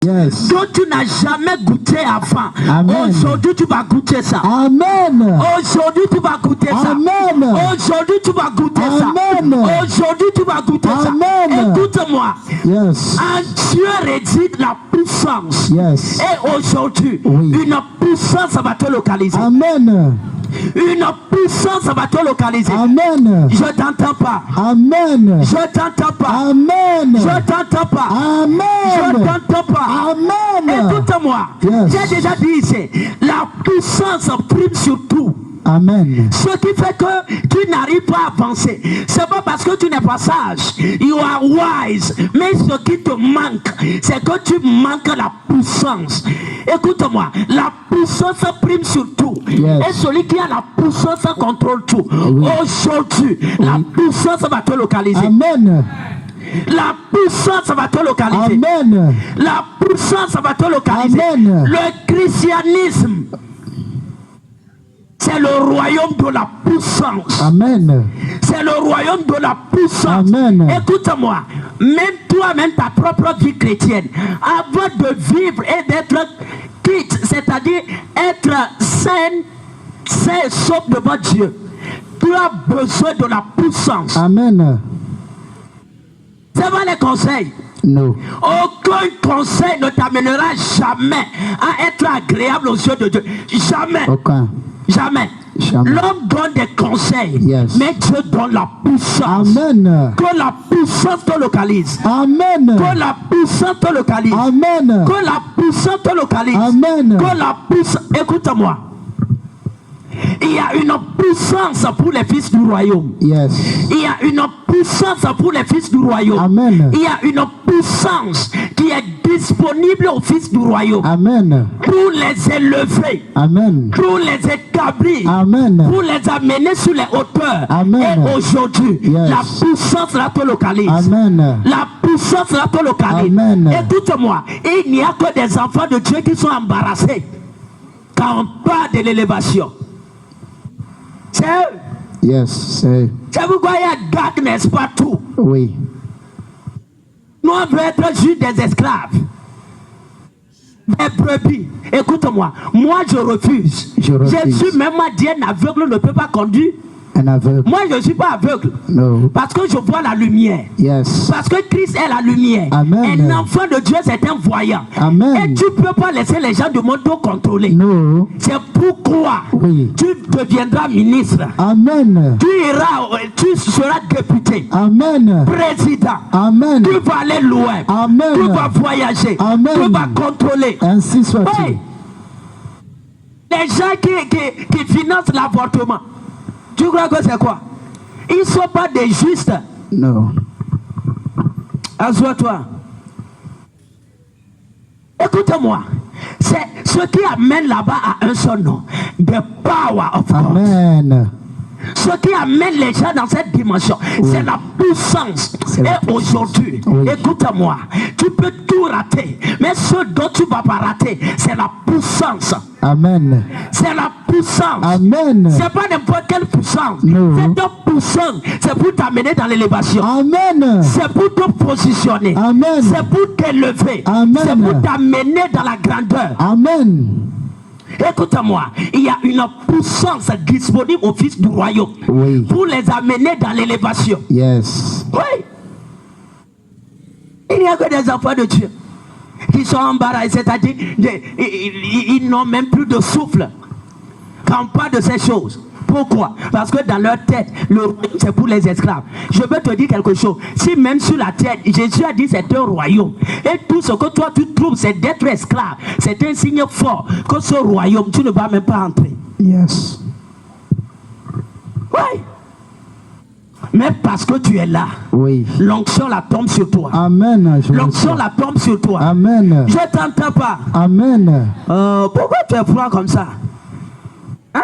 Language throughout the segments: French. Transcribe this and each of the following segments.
Yes. dont tu n'as jamais goûté avant. Amen. Aujourd'hui, tu vas goûter ça. Amen. Aujourd'hui, tu vas goûter ça. Amen. Aujourd'hui, tu vas goûter ça. Amen. Aujourd'hui, tu vas goûter Amen. ça. Écoute-moi. Yes. Un Dieu réside la puissance. Yes. Et aujourd'hui, Oui. une puissance va te localiser. Amen. Une puissance va te localiser. Amen. Je t'entends pas. Amen. Je t'entends pas. Amen. Je t'entends pas. Je Amen. t'entends pas. Amen. Écoute-moi. Yes. J'ai déjà dit ici, la puissance prime sur tout. Amen. Ce qui fait que tu n'arrives pas à avancer, c'est pas parce que tu n'es pas sage, you are wise, mais ce qui te manque, c'est que tu manques la puissance. Écoute-moi, la puissance prime sur tout. Yes. Et celui qui a la puissance contrôle tout. Oui. Aujourd'hui, la puissance va te localiser. Amen. La puissance va te localiser. Amen. La puissance va te localiser. Amen. Le christianisme, c'est le royaume de la puissance. Amen. C'est le royaume de la puissance. Amen. Écoute-moi, même toi-même ta propre vie chrétienne, avant de vivre et d'être quitte, c'est-à-dire être sain, sauf devant Dieu, tu as besoin de la puissance. Amen. C'est pas les conseils. No. Aucun conseil ne t'amènera jamais à être agréable aux yeux de Dieu. Jamais. Aucun. Jamais. Jamais. L'homme donne des conseils, Yes. mais Dieu donne la puissance. Amen. Que la puissance te localise. Amen. Que la puissance te localise. Amen. Que la puissance te localise. Amen. Que la puissance. Écoute-moi. Il y a une puissance pour les fils du royaume. Yes. Il y a une puissance pour les fils du royaume. Amen. Il y a une puissance qui est disponible aux fils du royaume. Amen. Pour les élever. Amen. Pour les établir. Amen. Pour les amener sur les hauteurs. Amen. Et aujourd'hui, Yes. la puissance là te localise. Amen. La puissance là te localise. Amen. Écoute-moi, il n'y a que des enfants de Dieu qui sont embarrassés quand on parle de l'élévation. Yes. C'est pourquoi il y a darkness partout. Oui. Nous on veut être juste des esclaves. Des brebis. Écoute-moi, moi je refuse. Je refuse. Jésus même a dit un aveugle ne peut pas conduire. Un aveugle. Moi je ne suis pas aveugle. No. Parce que je vois la lumière. Yes. Parce que Christ est la lumière. Amen. Un enfant de Dieu c'est un voyant. Amen. Et tu ne peux pas laisser les gens du monde te contrôler. No. C'est pourquoi Oui. tu deviendras ministre. Amen. Tu seras député. Amen. Président. Amen. Tu vas aller loin. Amen. Tu vas voyager. Amen. Tu vas contrôler. Ainsi soit-il. Hey. Les gens qui financent l'avortement, tu crois que c'est quoi? Ils ne sont pas des justes. No. Assois-toi. Écoute-moi. C'est ce qui amène là-bas à un seul nom. The power of God. Amen. Ce qui amène les gens dans cette dimension, Oui. c'est la puissance. C'est la Et aujourd'hui, Oui. écoute-moi, tu peux tout rater, mais ce dont tu ne vas pas rater, c'est la puissance. Amen. C'est la puissance. Amen. C'est pas n'importe quelle puissance. Non. Cette puissance, c'est pour t'amener dans l'élévation. Amen. C'est pour te positionner. Amen. C'est pour t'élever. Amen. C'est pour t'amener dans la grandeur. Amen. Écoute-moi, il y a une puissance disponible au fils du royaume. Oui. Pour les amener dans l'élévation. Yes. Oui. Il n'y a que des enfants de Dieu qui sont embarrassés, c'est-à-dire ils n'ont même plus de souffle quand on parle de ces choses. Pourquoi? Parce que dans leur tête, le royaume c'est pour les esclaves. Je veux te dire quelque chose. Si même sur la terre, Jésus a dit c'est un royaume. Et tout ce que toi tu trouves c'est d'être esclave. C'est un signe fort que ce royaume, tu ne vas même pas entrer. Yes. Oui. Mais parce que tu es là, Oui. l'onction la tombe sur toi. Amen. Je L'onction reçois. la tombe sur toi. Amen. Je t'entends pas. Amen. Pourquoi tu es froid comme ça? Hein?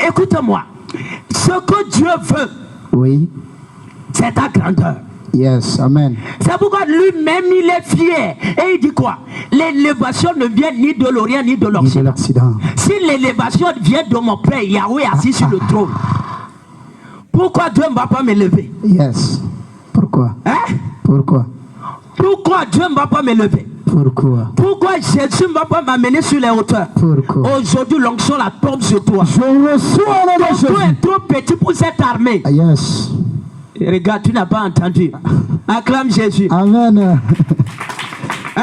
Écoute-moi. Ce que Dieu veut, Oui. c'est ta grandeur. Yes. Amen. C'est pourquoi lui-même il est fier. Et il dit quoi? L'élévation ne vient ni de l'Orient ni de Ni de l'Occident. l'Occident. Si l'élévation vient de mon Père Yahweh assis sur le trône, pourquoi Dieu ne va pas m'élever? Yes. Pourquoi? Hein? Pourquoi? Pourquoi Dieu ne va pas m'élever? Pourquoi? Pourquoi Jésus ne va pas m'amener sur les hauteurs? Pourquoi? Aujourd'hui, l'onction la tombe sur toi. Je reçois le nom de Ton dos Jésus. est trop petit pour cette armée. Yes. Regarde, tu n'as pas entendu. Acclame Jésus. Amen. Hein?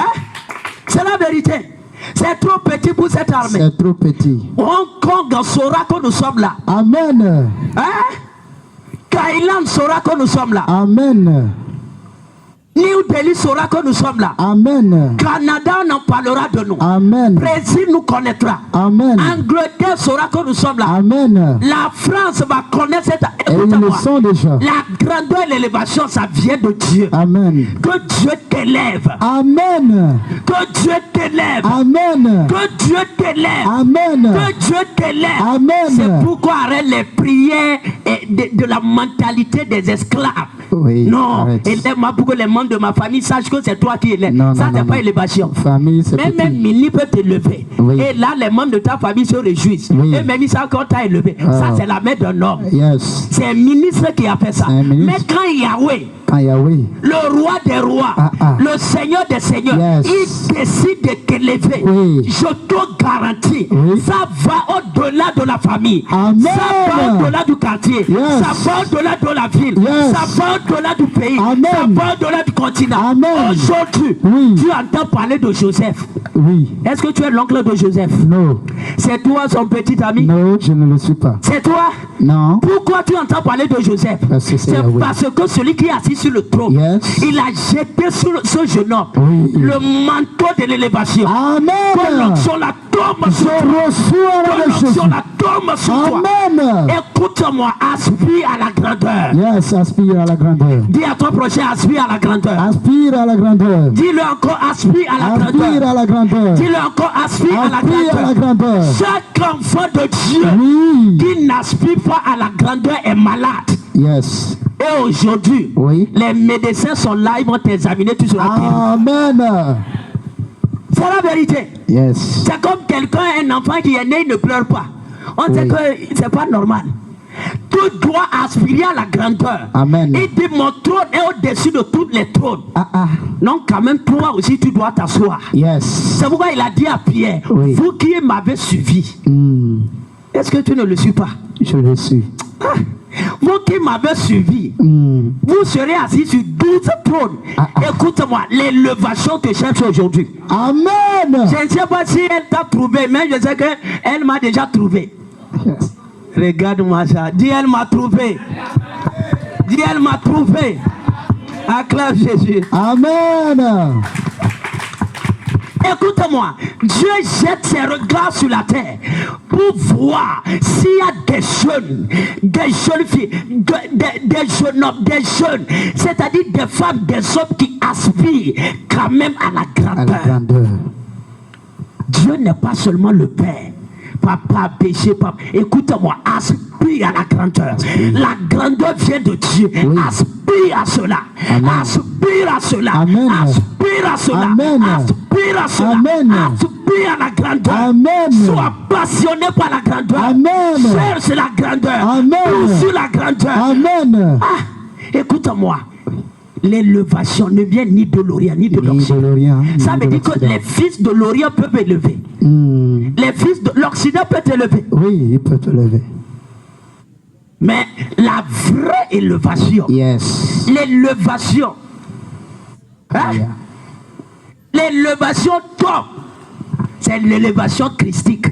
C'est la vérité. C'est trop petit pour cette armée. C'est trop petit. Hong Kong saura que nous sommes là. Amen. Hein? Thaïlande saura que nous sommes là. Amen. New Delhi saura que nous sommes là. Amen. Canada, on en parlera de nous. Amen. Brésil nous connaîtra. Amen. Angleterre saura que nous sommes là. Amen. La France va connaître cette... Et ils le Écoute-moi. sont déjà. La grandeur et l'élévation, ça vient de Dieu. Amen. Que Dieu t'élève. Amen. Que Dieu t'élève. Amen. Que Dieu t'élève. Amen. Que Dieu t'élève. Amen. C'est pourquoi arrête les prières de la mentalité des esclaves. Oui, Non, arrête. élève-moi pour que les membres de ma famille sachent que c'est toi qui élèves. Non, Ça, non, c'est non, pas non. élévation. Famille, c'est Même petit. Mini peut t'élever. Oui. Et là, les membres de ta famille se réjouissent. Oui. Et même ils savent qu'on t'a élevé. Ça, Ah. c'est la main d'un homme. Yes. C'est un ministre qui a fait ça. Un ministre. Mais quand Yahweh, Quand Yahweh. le roi des rois, Ah. le Seigneur des seigneurs, Yes. il décide de t'élever. Oui. Je te garantis, Oui. ça va au-delà de la famille. Amen. Ça va au-delà du quartier. Yes. Ça va au-delà de la ville. Yes. Ça va au-delà du pays. Amen. Ça va au-delà du continent. Amen. Aujourd'hui, Oui. tu entends parler de Joseph. Oui. Est-ce que tu es l'oncle de Joseph? Non. C'est toi son petit ami? Non, je ne le suis pas. C'est toi? Non. Pourquoi tu entends parler de Joseph? Parce que c'est Yahweh. parce que celui qui est assis sur le trône, Yes. il a jeté sur ce jeune homme Oui. le manteau de l'élévation. Que Amen. l'onction la tombe Je sur toi. reçois Que le nom de Jésus. l'onction la tombe sur toi. Amen. Écoute-moi, aspire à la grandeur. Yes, aspire à la grandeur. Dis à ton prochain, aspire à la grandeur. Aspire à la grandeur. Dis-le encore, aspire à la Aspire grandeur. à la grandeur. Dis-le encore, aspire à la Aspire à la grandeur. grandeur. Chaque enfant de Dieu Oui. qui n'aspire pas à la grandeur est malade. Yes. Et aujourd'hui, Oui. les médecins sont là, ils vont t'examiner, tu seras guéri. Amen. C'est la vérité. Yes. C'est comme quelqu'un, un enfant qui est né, il ne pleure pas. On sait Oui. que c'est pas normal. Tu dois aspirer à la grandeur. Amen. Il dit, mon trône est au-dessus de tous les trônes. Ah. Donc quand même, toi aussi, tu dois t'asseoir. Yes. C'est pourquoi il a dit à Pierre, Oui. vous qui m'avez suivi, Hmm. est-ce que tu ne le suis pas? Je le suis. Ah, vous qui m'avez suivi, Hmm. vous serez assis sur 12 trônes. Ah. Écoute-moi, l'élévation te cherche aujourd'hui. Amen. Je ne sais pas si elle t'a trouvé, mais je sais qu'elle m'a déjà trouvé. Yes. Regarde-moi ça. Dis, elle m'a trouvé. Dis, elle m'a trouvé. Acclame Jésus. Amen. Écoute-moi, Dieu jette ses regards sur la terre pour voir s'il y a des jeunes filles, des jeunes hommes, des jeunes, c'est-à-dire des femmes, des hommes qui aspirent quand même à la À la grandeur. grandeur. Dieu n'est pas seulement le Père. Papa, péché, papa. Écoute-moi, aspire à la grandeur. La grandeur vient de Dieu. Oui. Aspire à cela. Amen. Aspire à cela. Amen. Aspire à cela. Amen. Aspire à cela. Amen. Aspire à la grandeur. Amen. Sois passionné par la grandeur. Amen. Cherche la grandeur. Amen. Poursuis la grandeur. Amen. Ah, écoute-moi. L'élévation ne vient ni de l'Orient ni de Ni de l'Occident. l'Orient, ni Ça de veut dire que l'Occident. les fils de l'Orient peuvent élever. Hmm. Les fils de l'Occident peuvent élever. Oui, il peut te lever. Mais la vraie élévation, Yes. l'élévation, hein? Yeah. L'élévation top, c'est l'élévation christique.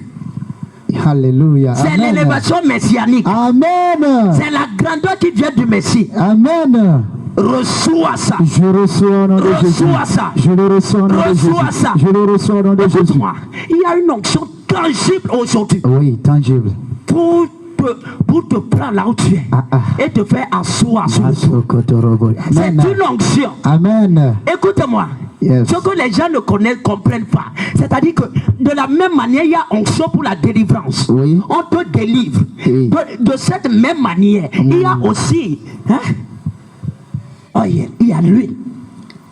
Alléluia. C'est Amen. l'élévation messianique. Amen. C'est la grandeur qui vient du Messie. Amen. Reçois ça. Je reçois au nom de Jésus. Reçois ça. Je le reçois au nom de Jésus. Reçois ça. Je le reçois au nom de Jésus. Écoute-moi, il y a une onction tangible aujourd'hui Oui, tangible. pour te prendre là où tu es Ah. et te faire asseoir sur le trône. Asokotorobo. C'est Amen. une onction. Amen. Écoute-moi. Yes. Ce que les gens ne comprennent pas. C'est-à-dire que de la même manière, il y a onction pour la délivrance. Oui. On te délivre. Oui. De cette même manière, il y a aussi il y a l'huile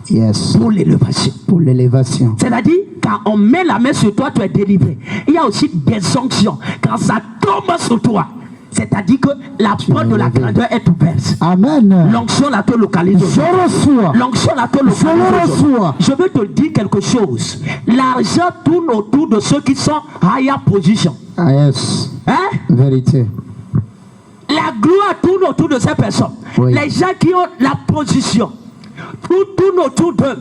Yes. pour l'élévation. Pour l'élévation. C'est-à-dire, quand on met la main sur toi, tu es délivré. Il y a aussi des onctions. Quand ça tombe sur toi, C'est-à-dire que la porte de la grandeur est ouverte. Amen. L'onction là te localise. Je reçois. L'onction là te localise. Je le reçois. Je veux te dire quelque chose. L'argent tourne autour de ceux qui sont higher position. Ah, yes. Hein? Vérité. La gloire tourne autour de ces personnes. Oui. Les gens qui ont la position, tout tourne autour d'eux.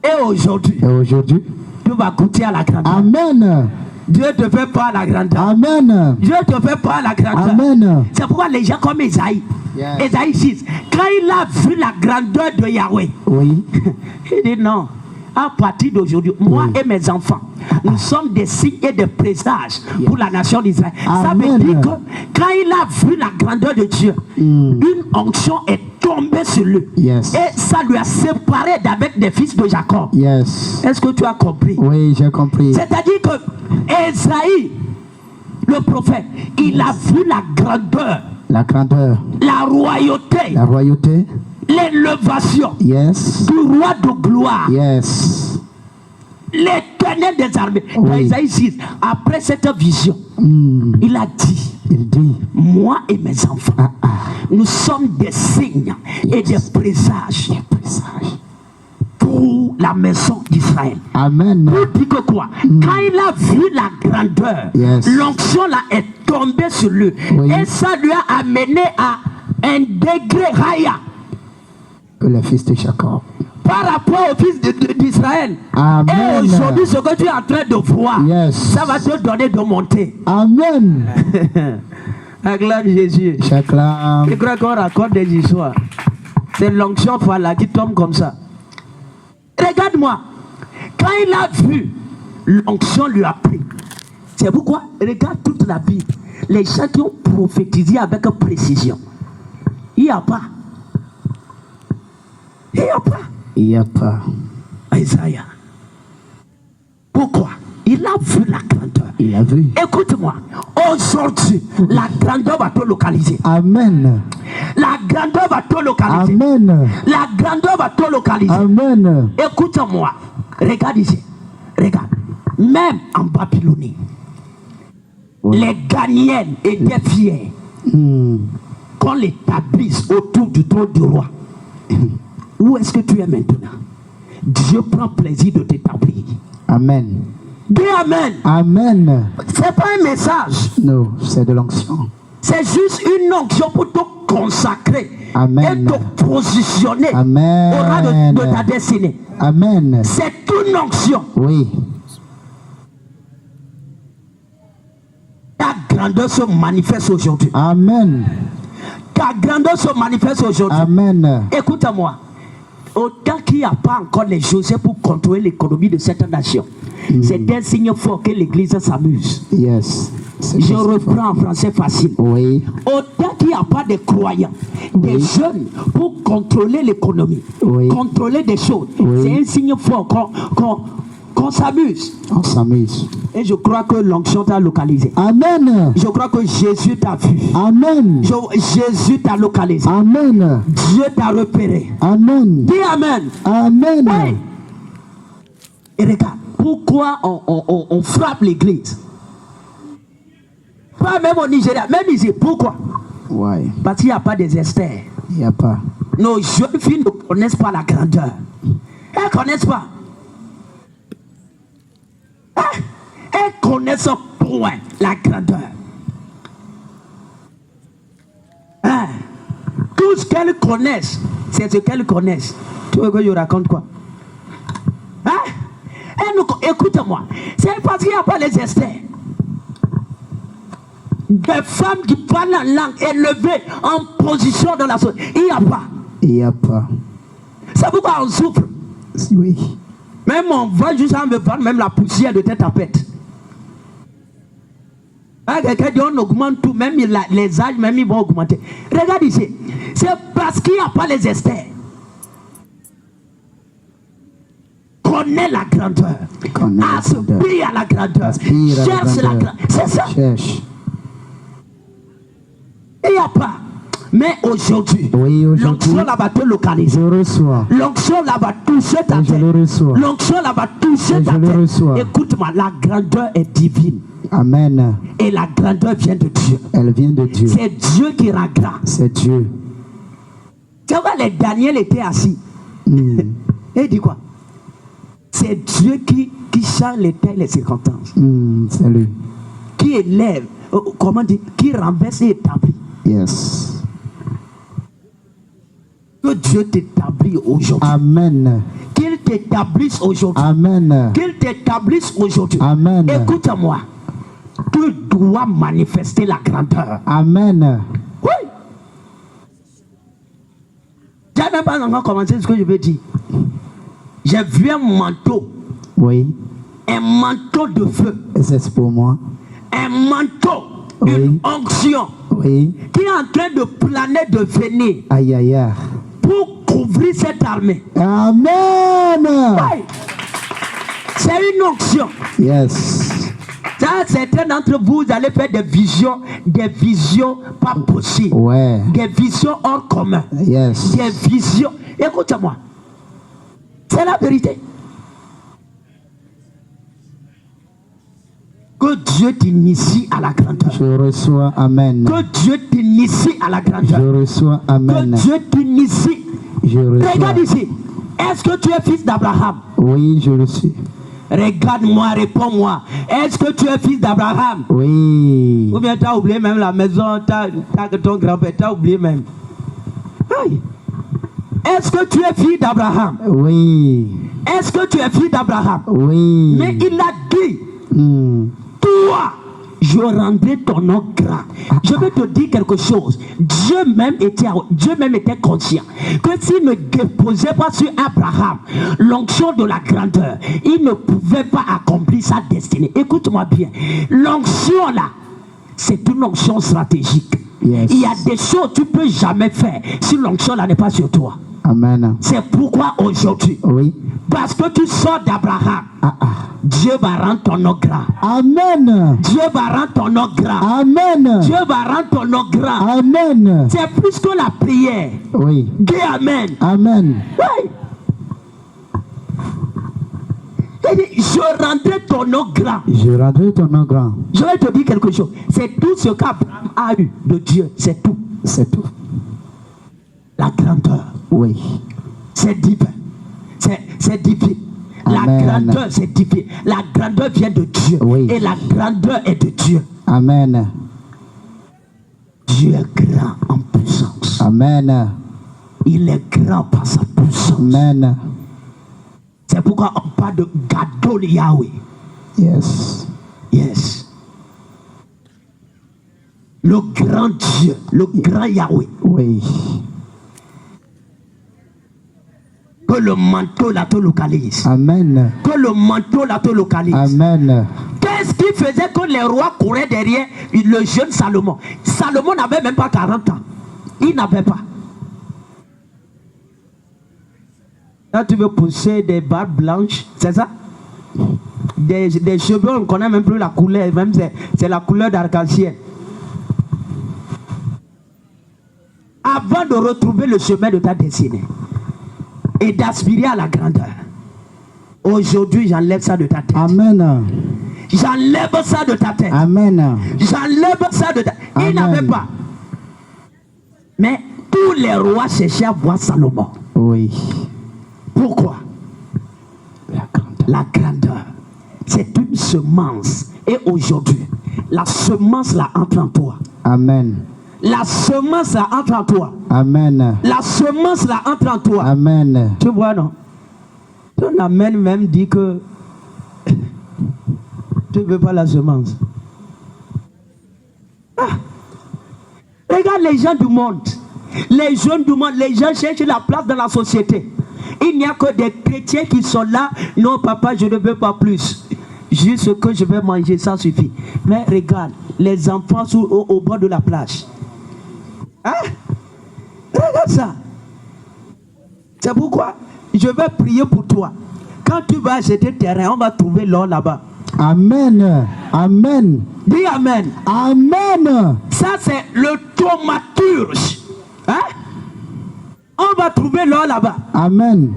Et aujourd'hui, Et aujourd'hui. tu vas goûter à la grandeur. Amen. Dieu te fait pas la grandeur. Amen. Dieu te fait pas la grandeur. Amen. C'est pourquoi les gens comme Esaïe, Yes. Esaïe 6, quand il a vu la grandeur de Yahweh, Oui. il dit non, à partir d'aujourd'hui, moi Oui. et mes enfants, nous sommes des signes et des présages pour la nation d'Israël. Ça veut Amen. dire que quand il a vu la grandeur de Dieu, une onction est tombée sur lui. Yes. Et ça lui a séparé d'avec des fils de Jacob. Yes. Est-ce que tu as compris? Oui, j'ai compris. C'est-à-dire que Esaïe, le prophète, il a vu la grandeur, La grandeur. la royauté, La royauté. l'élévation Yes. du roi de gloire, Yes. l'éternel des armées. Oui. Dans Isaïe 6, après cette vision, il a dit, Il dit. moi et mes enfants, nous sommes des signes et des présages pour la maison d'Israël. Amen. Pour dire que quoi? Quand il a vu la grandeur, Yes. l'onction là est tombée sur lui. Oui. Et ça lui a amené à un degré higher Que le fils de Jacob. par rapport au fils d'Israël. Amen. Et aujourd'hui, ce que tu es en train de voir, Yes. ça va te donner de monter. Amen. Acclame Jésus. J'acclame. Je crois qu'on raconte des histoires. C'est l'onction là qui tombe comme ça. Regarde-moi. Quand il a vu, l'onction lui a pris. C'est pourquoi, regarde toute la Bible. Les gens qui ont prophétisé avec précision. Il n'y a pas. Il n'y a pas. Il n'y a pas. Isaïe. Pourquoi? Il a vu la grandeur. Il a vu. Écoute-moi. Aujourd'hui, la grandeur va te localiser. Amen. La grandeur va te localiser. Amen. La grandeur va te localiser. Amen. Écoute-moi. Regarde ici. Regarde. Même en Babylonie, Oui. les Ghanéens étaient fiers qu'on l'établisse autour du trône du roi. Où est-ce que tu es maintenant? Dieu prend plaisir de t'établir. Amen. Dis Amen. Amen. C'est pas un message. Non, c'est de l'onction. C'est juste une onction pour te consacrer. Amen. Et te positionner Amen. au rang de ta destinée. Amen. C'est une onction. Oui. Ta grandeur se manifeste aujourd'hui. Amen. Ta grandeur se manifeste aujourd'hui. Amen. Écoute-moi. Autant qu'il n'y a pas encore les Joseph pour contrôler l'économie de cette nation, c'est un signe fort que l'Église s'amuse. Yes. C'est Je possible. reprends en français facile. Oui. Autant qu'il n'y a pas de croyants, des jeunes pour contrôler l'économie, Oui. contrôler des choses, Oui. c'est un signe fort qu'on s'amuse. On s'amuse. Et je crois que l'onction t'a localisé. Amen. Je crois que Jésus t'a vu. Amen. Jésus t'a localisé. Amen. Dieu t'a repéré. Amen. Dis Amen. Amen. Oui. Et regarde, pourquoi on frappe l'église? Pas même au Nigeria, même ici. Pourquoi? Ouais. Parce qu'il n'y a pas des Esther. Il n'y a pas. Nos jeunes filles ne connaissent pas la grandeur. Elles ne connaissent pas. Elles connaissent point la grandeur. Tout ce qu'elles connaissent, c'est ce qu'elles connaissent. Tu veux que je raconte quoi? Écoute-moi. C'est parce qu'il n'y a pas les Esther. Des femmes qui parlent la langue élevée en position dans la société. Il n'y a pas. Il n'y a pas. C'est pourquoi on souffre. Oui. Même on va juste en me prendre même la poussière de tête à tête. Quelqu'un dit on augmente tout, même les âges, même ils vont augmenter. Regarde ici. C'est parce qu'il n'y a pas les Esther. Connais la grandeur. Aspire à la grandeur. Cherche la grandeur. C'est ça. Cherche. Il n'y a pas. Mais aujourd'hui, Oui, aujourd'hui, l'onction là va te localiser. je reçois. L'onction là va toucher ta Et je tête. le reçois. L'onction là va toucher Et ta je le tête. reçois. Écoute-moi, la grandeur est divine. Amen. Et la grandeur vient de Dieu. Elle vient de Dieu. C'est Dieu qui rend grand. C'est Dieu. Tu vois, les Daniel étaient assis. Mm. Et il dit quoi? C'est Dieu qui change les temps et les circonstances. C'est lui. Qui élève, comment dire, qui renverse et établit. Yes. Que Dieu t'établit aujourd'hui. Amen. Qu'il t'établisse aujourd'hui. Amen. Qu'il t'établisse aujourd'hui. Amen. Écoute-moi. Tu dois manifester la grandeur. Amen. Oui. Je n'ai même pas encore commencé ce que je veux dire. J'ai vu un manteau. Oui. Un manteau de feu. Et c'est pour moi. Un manteau. Oui. Une onction. Oui. Qui est en train de planer, de venir. Aïe, aïe, aïe. Pour couvrir cette armée. Amen. Oui. C'est une onction. Yes. Ça, certains d'entre vous, vous allez faire des visions pas possibles. Ouais. Des visions hors commun. Yes. Des visions. Écoute-moi. C'est la vérité. Que Dieu t'initie à la grandeur. Je reçois. Amen. Que Dieu t'initie à la grandeur. Je reçois. Amen. Que Dieu t'initie. Je reçois. Regarde ici. Est-ce que tu es fils d'Abraham? Oui, je le suis. Regarde-moi, réponds-moi. Est-ce que tu es fils d'Abraham? Oui. Ou bien tu as oublié même la maison, ton grand-père, tu as oublié même. Oui. Est-ce que tu es fils d'Abraham? Oui. Est-ce que tu es fils d'Abraham? Oui. Mais il a dit, toi, je rendrai ton nom grand. Je vais te dire quelque chose. Dieu même était conscient que s'il ne déposait pas sur Abraham l'onction de la grandeur, il ne pouvait pas accomplir sa destinée. Écoute-moi bien. L'onction là, c'est une onction stratégique. Yes. Il y a des choses que tu ne peux jamais faire si l'onction là n'est pas sur toi. Amen. C'est pourquoi aujourd'hui, Oui. parce que tu sors d'Abraham, Dieu va rendre ton nom grand. Amen. Dieu va rendre ton nom grand. Amen. Dieu va rendre ton nom grand. Amen. C'est plus que la prière. Oui. Dis Amen. Amen. Oui. Il dit, je rendrai ton nom grand. Je rendrai ton nom grand. Je vais te dire quelque chose. C'est tout ce qu'Abraham a eu de Dieu. C'est tout. C'est tout. La grandeur. Oui. C'est divin. C'est divin. La Amen. grandeur, c'est divin. La grandeur vient de Dieu. Oui. Et la grandeur est de Dieu. Amen. Dieu est grand en puissance. Amen. Il est grand par sa puissance. Amen. C'est pourquoi on parle de Gadol Yahweh. Yes. Yes. Le grand Dieu, le grand Yahweh. Oui. Que le manteau là te localise. Amen. Que le manteau là te localise. Amen. Qu'est-ce qui faisait que les rois couraient derrière le jeune Salomon? Salomon n'avait même pas 40 ans. Il n'avait pas. Là, tu veux pousser des barbes blanches, c'est ça? Des cheveux, on ne connaît même plus la couleur, même c'est la couleur d'arc-en-ciel. Avant de retrouver le chemin de ta destinée et d'aspirer à la grandeur, aujourd'hui, j'enlève ça de ta tête. Amen. J'enlève ça de ta tête. Amen. J'enlève ça de ta tête. Il n'avait pas. Mais tous les rois cherchaient à voir Salomon. Oui. Pourquoi? La grandeur. La grandeur. C'est une semence. Et aujourd'hui, la semence là entre en toi. Amen. La semence là entre en toi. Amen. La semence là entre en toi. Amen. Tu vois, non? Ton amen même dit que tu ne veux pas la semence. Regarde les gens du monde. Les jeunes du monde, les gens cherchent la place dans la société. Il n'y a que des chrétiens qui sont là. Non, papa, je ne veux pas plus. Juste ce que je vais manger, ça suffit. Mais regarde, les enfants sont au bord de la plage. Hein? Regarde ça. C'est pourquoi je vais prier pour toi. Quand tu vas acheter terrain, on va trouver l'or là-bas. Amen. Amen. Dis Amen. Amen. Ça, c'est le thaumaturge. Hein? On va trouver l'or là-bas. Amen.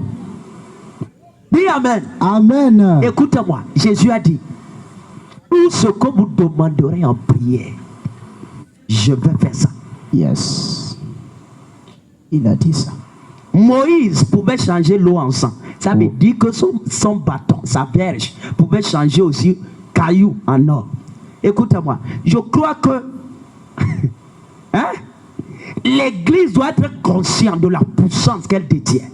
Dis Amen. Amen. Écoute-moi. Jésus a dit, tout tout ce que vous demanderez en prière, je vais faire ça. Yes. Il a dit ça. Moïse pouvait changer l'eau en sang. Ça veut dire que son bâton, sa verge, pouvait changer aussi caillou en or. Écoutez-moi, je crois que hein, l'Église doit être consciente de la puissance qu'elle détient.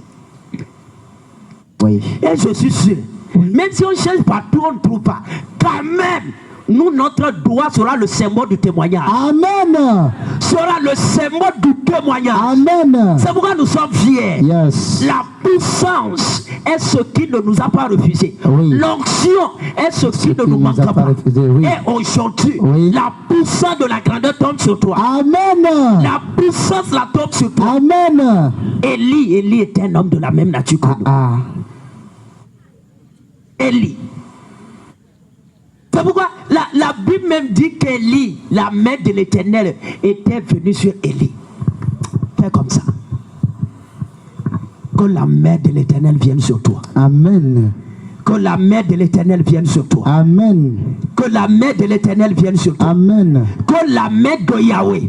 Oui. Et je suis sûr, même si on cherche partout, on ne trouve pas. Quand même, nous, notre doigt sera le symbole du témoignage. Amen. Sera le symbole du témoignage. Amen. C'est pourquoi nous sommes fiers. Yes. La puissance est ce qui ne nous a pas refusé. Oui. L'onction est ce qui ne nous manque pas. Refusé, oui. Et aujourd'hui, Oui. la puissance de la grandeur tombe sur toi. Amen. La puissance la tombe sur toi. Amen. Élie était un homme de la même nature que nous. Ah. Élie. C'est pourquoi la Bible même dit qu'Élie, la main de l'Éternel, était venue sur Élie. Fais comme ça. Que la main de l'Éternel vienne sur toi. Amen. Que la main de l'Éternel vienne sur toi. Amen. Que la main de l'Éternel vienne sur toi. Amen. Que la main de Yahweh,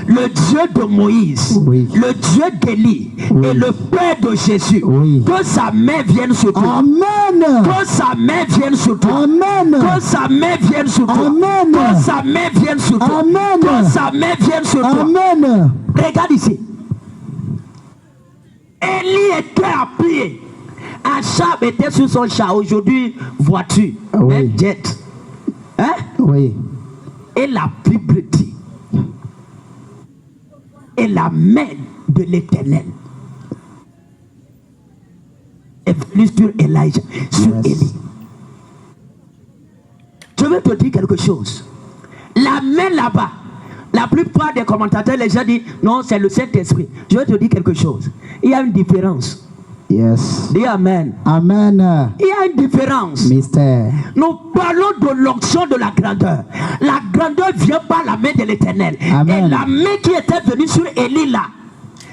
le Dieu de Moïse, Oui. le Dieu d'Élie Oui. et le Père de Jésus, Oui. que sa main vienne sur toi. Amen. Que sa main vienne sur toi. Amen. Que sa main vienne sur toi. Amen. Que sa main vienne sur toi. Amen. Que sa main vienne sur toi. Amen. Regarde ici. Élie était à pied. Achab était sur son char. Aujourd'hui, voiture. Oui. Un jet. Hein? Oui. Et la Bible dit. Et la main de l'Éternel est venue sur Elijah, sur Yes. Élie. Je vais te dire quelque chose. La main là-bas, la plupart des commentateurs, les gens disent non, c'est le Saint-Esprit. Je vais te dire quelque chose. Il y a une différence. Yes. Dis Amen. Amen. Il y a une différence. Mystère. Nous parlons de l'onction de la grandeur. La grandeur vient par la main de l'Éternel. Amen. Et la main qui était venue sur Élie là,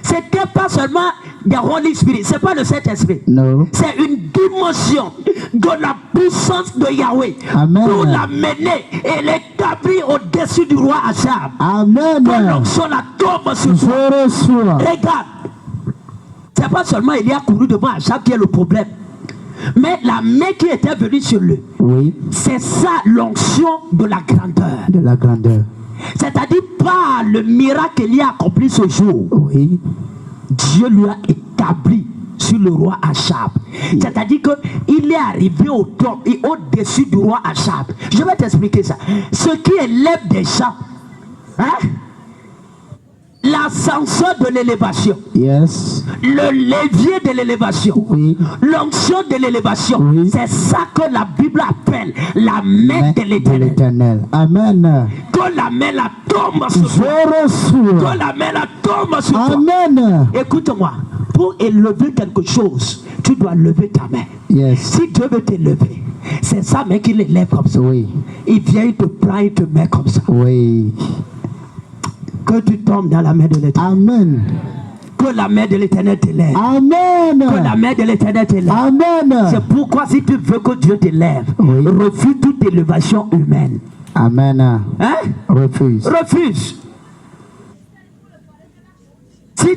c'était pas seulement the Holy Spirit, c'est pas le Saint-Esprit. No. C'est une dimension de la puissance de Yahweh Amen. pour la mener et l'établir au-dessus du roi Achab. Amen. Que l'onction la tombe sur toi. Je reçois. Regarde, c'est pas seulement il y a couru devant Achab qui est le problème, mais la main qui était venue sur lui, Oui. c'est ça l'onction de la grandeur. De la grandeur. C'est-à-dire par le miracle qu'il a accompli ce jour, Oui. Dieu lui a établi sur le roi Achab. C'est-à-dire qu'il est arrivé au top et au-dessus du roi Achab. Je vais t'expliquer ça. Ce qui élève des gens, hein? L'ascenseur de l'élévation, Yes. le levier de l'élévation, Oui. l'onction de l'élévation, Oui. c'est ça que la Bible appelle la main Main de l'Éternel. l'Éternel. Amen. Que la main la tombe sur Je toi. reçois. Que la main la tombe sur toi. Amen. Écoute-moi, pour élever quelque chose, tu dois lever ta main. Yes. Si Dieu veut t'élever, c'est sa main qui l'élève comme ça. Oui. Il vient, il te prend, il te met comme ça. Oui. Que tu tombes dans la main de l'Éternel. Amen. Que la main de l'Éternel t'élève. Amen. Que la main de l'Éternel t'élève. Amen. C'est pourquoi si tu veux que Dieu t'élève, Oui. refuse toute élévation humaine. Amen. Hein? Refuse. Refuse. Si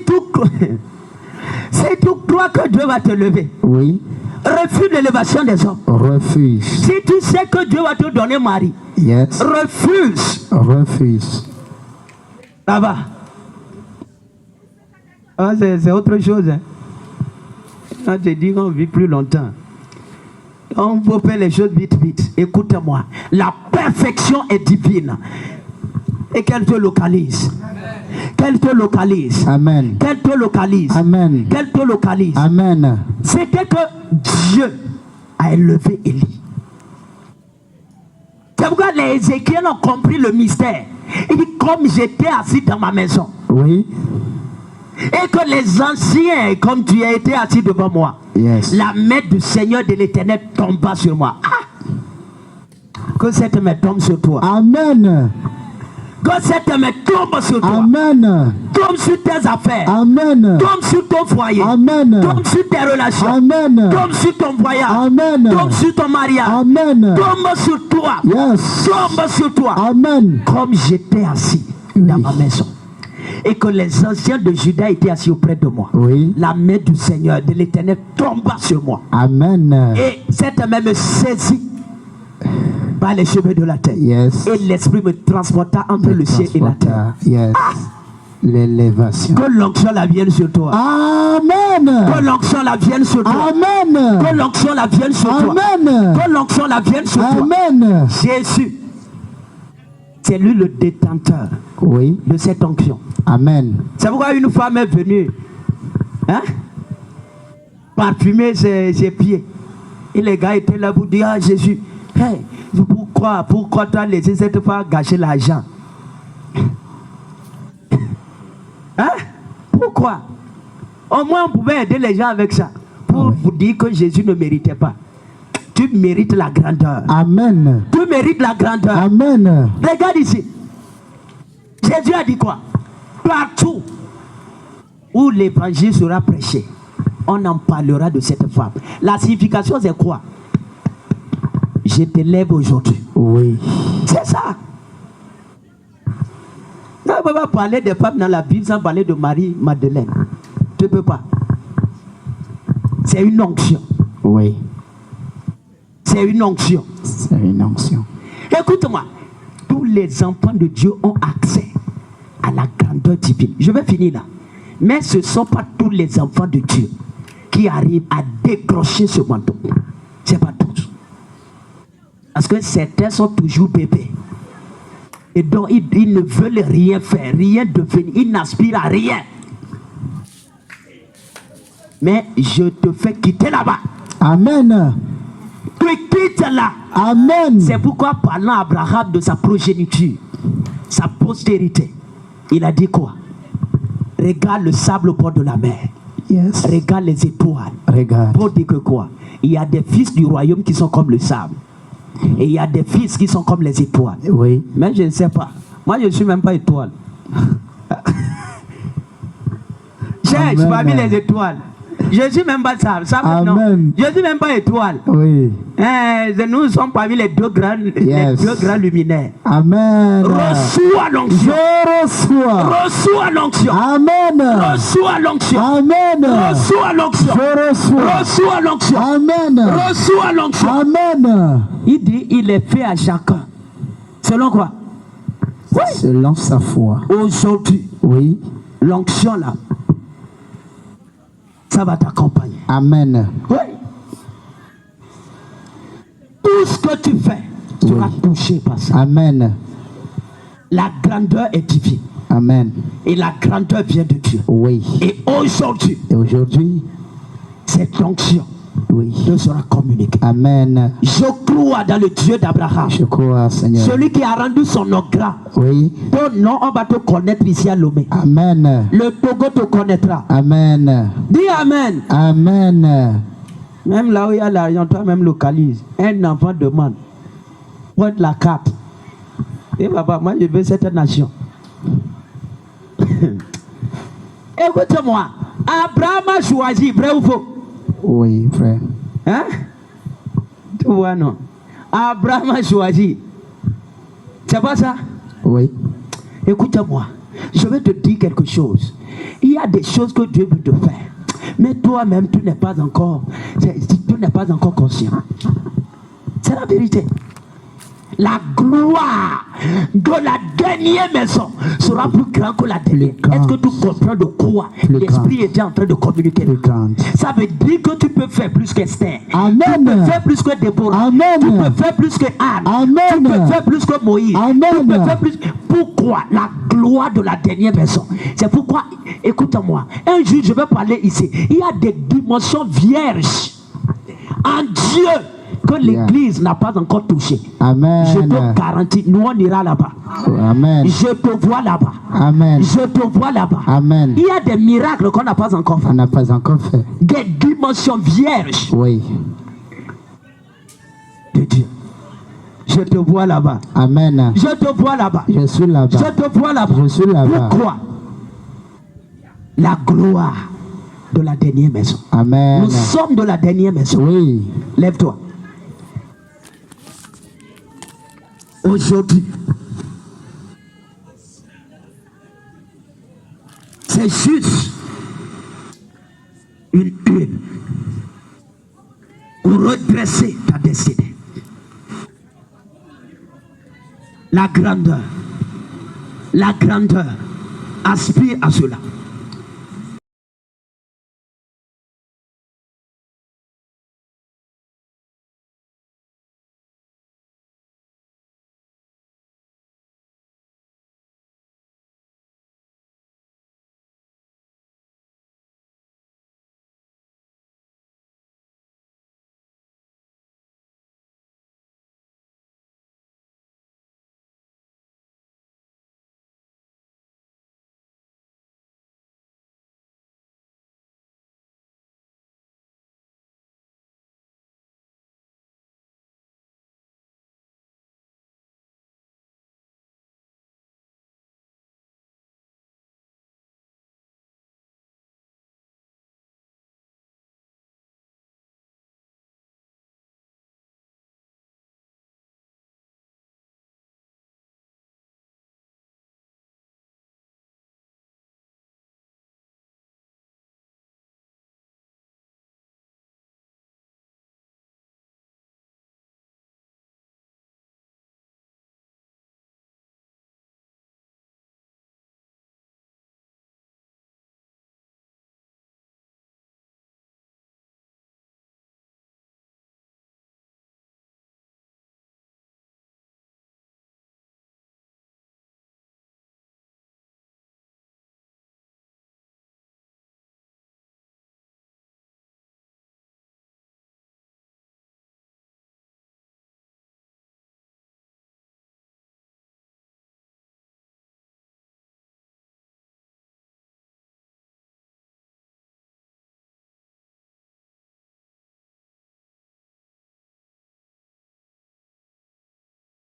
tu crois que Dieu va te lever, Oui. refuse l'élévation des hommes. Refuse. Si tu sais que Dieu va te donner mari, Yes. refuse. Refuse. Là-bas. Ah, c'est autre chose. Hein. On te dit qu'on vit plus longtemps. On peut faire les choses vite, vite. Écoute-moi. La perfection est divine. Et qu'elle te localise. Qu'elle te localise. Amen. Qu'elle te localise. Amen. Qu'elle te localise. Amen. C'était que Dieu a élevé Élie. C'est pourquoi les Ézéchiel ont compris le mystère. Il dit, comme j'étais assis dans ma maison, Oui. et que les anciens, comme tu as été assis devant moi, Yes. la main du Seigneur de l'Éternel tomba sur moi. Ah! Que cette main tombe sur toi. Amen. Que cette main tombe sur toi. Amen. Tombe sur tes affaires. Amen. Tombe sur ton foyer. Amen. Tombe sur tes relations. Amen. Tombe sur ton voyage. Amen. Tombe sur ton mariage. Amen. Tombe sur toi. Yes. Tombe sur toi. Amen. Comme j'étais assis dans ma maison et que les anciens de Juda étaient assis auprès de moi. Oui. La main du Seigneur, de l'Éternel tomba sur moi. Amen. Et cette main me saisit par les cheveux de la tête. Yes. Et l'esprit me transporta entre le ciel et la terre. Yes. L'élévation. Que l'onction la vienne sur toi. Amen. Que l'onction la vienne sur toi. Amen. Que l'onction la vienne sur toi. Amen. Que l'onction la vienne sur toi. Amen. Jésus, c'est lui le détenteur Oui. de cette onction. Amen. C'est pourquoi une femme est venue, hein, parfumer ses pieds. Et les gars étaient là pour dire, ah Jésus, hey, pourquoi tu as laissé cette femme gâcher l'argent? Hein? Pourquoi? Au moins on pouvait aider les gens avec ça. Pour vous dire que Jésus ne méritait pas. Tu mérites la grandeur. Amen. Tu mérites la grandeur. Amen. Regarde ici. Jésus a dit quoi? Partout où l'évangile sera prêché, on en parlera de cette femme. La signification c'est quoi? Je te lève aujourd'hui. Oui. C'est ça. On ne peut pas parler des femmes dans la Bible sans parler de Marie-Madeleine. Tu ne peux pas. C'est une onction. Oui. C'est une onction. C'est une onction. Écoute-moi. Tous les enfants de Dieu ont accès à la grandeur divine. Je vais finir là. Mais ce ne sont pas tous les enfants de Dieu qui arrivent à décrocher ce manteau. Ce n'est pas tous. Parce que certains sont toujours bébés. Et donc ils ne veulent rien faire, rien devenir. Ils n'aspirent à rien. Mais je te fais quitter là-bas. Amen. Tu quittes là. Amen. C'est pourquoi parlant à Abraham de sa progéniture, sa postérité, il a dit quoi? Regarde le sable au bord de la mer. Yes. Regarde les étoiles. Regarde. Pour dire que quoi? Il y a des fils du royaume qui sont comme le sable. Et il y a des fils qui sont comme les étoiles. Oui. Mais je ne sais pas. Moi, je ne suis même pas étoile. Cherche parmi les étoiles. Je ne suis même pas sable. Non. Je ne suis même pas étoile. Oui. Nous sommes parmi les deux grands luminaires. Amen. Reçois l'onction. Je reçois. Reçois l'onction. Amen. Reçois l'onction. Amen. Reçois l'onction. Je reçois. Reçois l'onction. Amen. Reçois l'onction. Amen. Il dit, il est fait à chacun. Selon quoi? Oui. Selon sa foi. Aujourd'hui, oui, l'onction là, ça va t'accompagner. Amen. Oui. Tout ce que tu fais sera touché par ça. Amen. La grandeur est divine. Amen. Et la grandeur vient de Dieu. Oui. Et aujourd'hui, cette onction te sera communiquée. Amen. Je crois dans le Dieu d'Abraham. Je crois, Seigneur. Celui qui a rendu son nom grand. Oui. Ton nom, on va te connaître ici à Lomé. Amen. Le Togo te connaîtra. Amen. Dis Amen. Amen. Même là où il y a l'argent, toi-même localise. Un enfant demande. Pointe la carte. Et papa, moi je veux cette nation. Écoute-moi. Abraham a choisi, vrai ou faux? Oui, frère. Hein? Tu vois, non? Abraham a choisi. C'est pas ça? Oui. Écoute-moi. Je vais te dire quelque chose. Il y a des choses que Dieu veut te faire. Mais toi-même, tu n'es pas encore conscient. C'est la vérité. La gloire de la dernière maison sera plus grande que la dernière. Est-ce que tu comprends de quoi l'Esprit était en train de communiquer? Ça veut dire que tu peux faire plus qu'Esther. Amen. Tu peux faire plus que Déborah. Amen. Tu peux faire plus que Anne. Amen. Tu peux faire plus que Moïse. Amen. Tu peux faire plus. Pourquoi? La gloire de la dernière maison. C'est pourquoi, écoute-moi, un jour je vais parler ici. Il y a des dimensions vierges en Dieu que l'église n'a pas encore touché. Amen. Je te garantis, nous on ira là-bas. Amen. Je te vois là-bas. Amen. Je te vois là-bas. Amen. Il y a des miracles qu'on n'a pas encore fait. On n'a pas encore fait. Des dimensions vierges. Oui. De Dieu. Je Je te vois là-bas. Amen. Je te vois là-bas. Je suis là-bas. Je te vois là-bas. Je suis là-bas. Pourquoi? La gloire de la dernière maison. Amen. Nous sommes de la dernière maison. Oui. Lève-toi. Aujourd'hui, c'est juste une huile pour redresser ta destinée. La grandeur, aspire à cela.